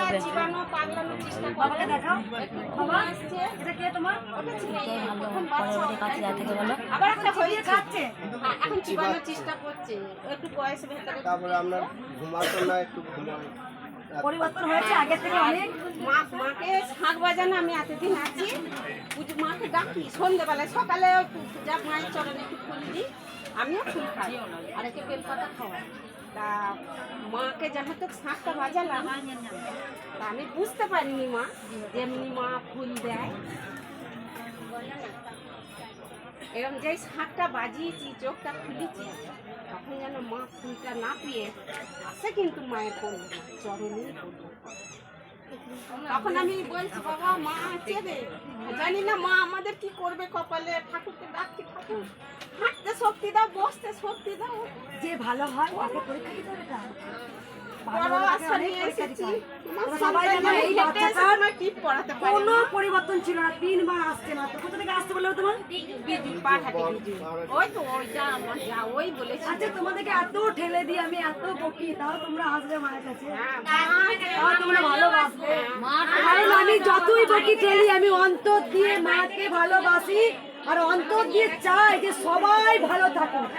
হবে। বাবাকে দেখাও। বাবা এটা কে তোমার? পরবর্তী কাছে যা থেকে বলো। আবার একটা হয়ে খাচ্ছে। এখন চিবানোর চেষ্টা করছে, একটু বয়স ভেতরে। তারপরে আমরা ঘুমাতো না, একটু ঘুমাই। পরিবর্তন হয়েছে আগে থেকে অনেক। মাকে শাঁখ বাজানো আমি এতদিন আছি, মাকে ডাকি সন্ধ্যেবেলায়, সকালে যা মায়ের চরণে একটু ফুল দিই, আমিও ফুল খাই আর একে বেলপাতা খাওয়াই। তা মাকে যখন তো শাঁখটা বাজালাম, তা আমি বুঝতে পারিনি মা যেমনি মা ফুল দেয়, এরকম যেই শাঁখটা বাজিয়েছি, চোখটা খুলেছি, তখন যেন মা ফুলটা না পেয়ে আসে, কিন্তু মায়ের পড়ল না, চরণেই পড়ল। তখন আমি বলছি, বাবা মা আছে রে, জানি না মা আমাদের কি করবে কপালে। ঠাকুরকে ডাকছি, ঠাকুর হাঁটতে শক্তি দাও, বসতে শক্তি দাও। যে ভালো হয় তাকে পরীক্ষা দিতে হবে না। বড় আশা নিয়ে এসেছি, সবাই জানে এই বাচ্চাটার টিপ পড়াতে পারি কোনো পরিবর্তন ছিল না, 3 বার আসছে না। তো কোথা থেকে আসতে বললো তোমার? বিজু পাঠাতে বিজু, ওই তো ওইটা আমার যা ওই বলেছি। আচ্ছা তোমাদেরকে এত ঠেলে দিই আমি, এত বকি, তাও তোমরা আসবে মায়ের কাছে, হ্যাঁ, তাও তোমরা ভালোবাসবে। কারণ আমি যতই বকি ঠেলি, আমি অন্তর দিয়ে মাকে ভালোবাসি আর অন্তর দিয়ে চাই যে সবাই ভালো থাকুক,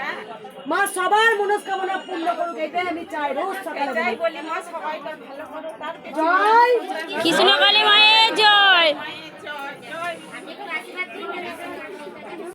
মা সবার মনস্কামনা পূর্ণ করুক, এটাই আমি চাই রোজ সকালে এটাই বলি। বলি, মা সবাইকে ভালো করো, তার জয় কৃষ্ণকালী মায়ের জয়। জয় জয়।